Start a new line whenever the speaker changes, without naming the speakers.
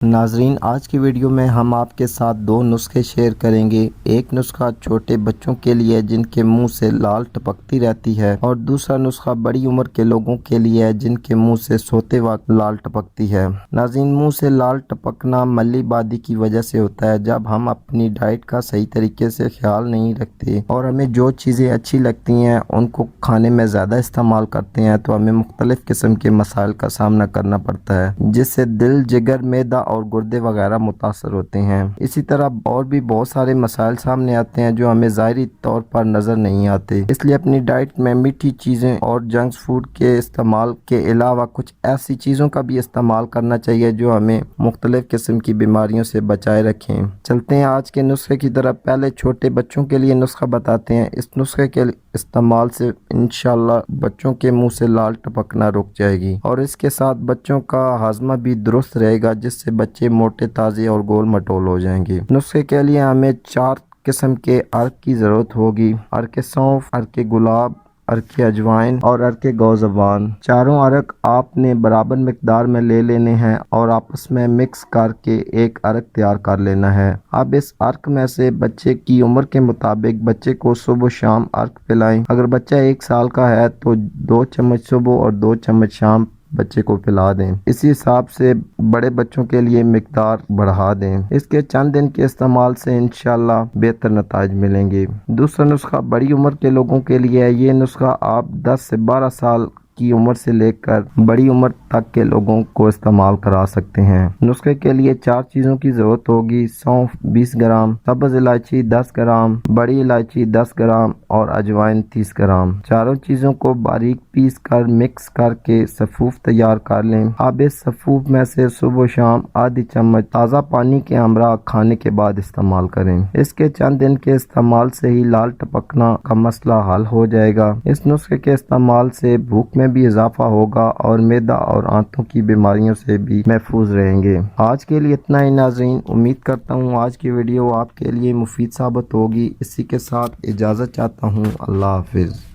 ناظرین، آج کی ویڈیو میں ہم آپ کے ساتھ دو نسخے شیئر کریں گے۔ ایک نسخہ چھوٹے بچوں کے لیے جن کے منہ سے لال ٹپکتی رہتی ہے، اور دوسرا نسخہ بڑی عمر کے لوگوں کے لیے ہے جن کے منہ سے سوتے وقت لال ٹپکتی ہے۔ ناظرین، منہ سے لال ٹپکنا ملی بادی کی وجہ سے ہوتا ہے۔ جب ہم اپنی ڈائٹ کا صحیح طریقے سے خیال نہیں رکھتے اور ہمیں جو چیزیں اچھی لگتی ہیں ان کو کھانے میں زیادہ استعمال کرتے ہیں تو ہمیں مختلف قسم کے مسائل کا سامنا کرنا پڑتا ہے، جس سے دل، جگر، معدہ اور گردے وغیرہ متاثر ہوتے ہیں۔ اسی طرح اور بھی بہت سارے مسائل سامنے آتے ہیں جو ہمیں ظاہری طور پر نظر نہیں آتے۔ اس لیے اپنی ڈائٹ میں میٹھی چیزیں اور جنک فوڈ کے استعمال کے علاوہ کچھ ایسی چیزوں کا بھی استعمال کرنا چاہیے جو ہمیں مختلف قسم کی بیماریوں سے بچائے رکھیں۔ چلتے ہیں آج کے نسخے کی طرف۔ پہلے چھوٹے بچوں کے لیے نسخہ بتاتے ہیں۔ اس نسخے کے استعمال سے انشاءاللہ بچوں کے منہ سے لال ٹپکنا رک جائے گی، اور اس کے ساتھ بچوں کا ہاضمہ بھی درست رہے گا، جس سے بچے موٹے تازے اور گول مٹول ہو جائیں گے۔ نسخے کے لیے ہمیں 4 قسم کے ارک کی ضرورت ہوگی: ارک سونف، ارک گلاب، ارک اجوائن اور ارک گوزیبان۔ چاروں ارک آپ نے برابر مقدار میں لے لینے ہیں اور آپس میں مکس کر کے ایک ارک تیار کر لینا ہے۔ اب اس ارک میں سے بچے کی عمر کے مطابق بچے کو صبح و شام ارک پلائیں۔ اگر بچہ 1 سال کا ہے تو 2 چمچ صبح اور 2 چمچ شام بچے کو پلا دیں۔ اسی حساب سے بڑے بچوں کے لیے مقدار بڑھا دیں۔ اس کے چند دن کے استعمال سے انشاءاللہ بہتر نتائج ملیں گے۔ دوسرا نسخہ بڑی عمر کے لوگوں کے لیے ہے۔ یہ نسخہ آپ 10 سے 12 سال کی عمر سے لے کر بڑی عمر تک کے لوگوں کو استعمال کرا سکتے ہیں۔ نسخے کے لیے 4 چیزوں کی ضرورت ہوگی: سونف 20 گرام، سبز الائچی 10 گرام، بڑی الائچی 10 گرام اور اجوائن 30 گرام۔ چاروں چیزوں کو باریک پیس کر مکس کر کے سفوف تیار کر لیں۔ اب اس سفوف میں سے صبح و شام آدھی چمچ تازہ پانی کے ہمراہ کھانے کے بعد استعمال کریں۔ اس کے چند دن کے استعمال سے ہی لال ٹپکنا کا مسئلہ حل ہو جائے گا۔ اس نسخے کے استعمال سے بھوک میں بھی اضافہ ہوگا اور معدہ اور آنتوں کی بیماریوں سے بھی محفوظ رہیں گے۔ آج کے لیے اتنا ہی ناظرین۔ امید کرتا ہوں آج کی ویڈیو آپ کے لیے مفید ثابت ہوگی۔ اسی کے ساتھ اجازت چاہتا ہوں۔ اللہ حافظ۔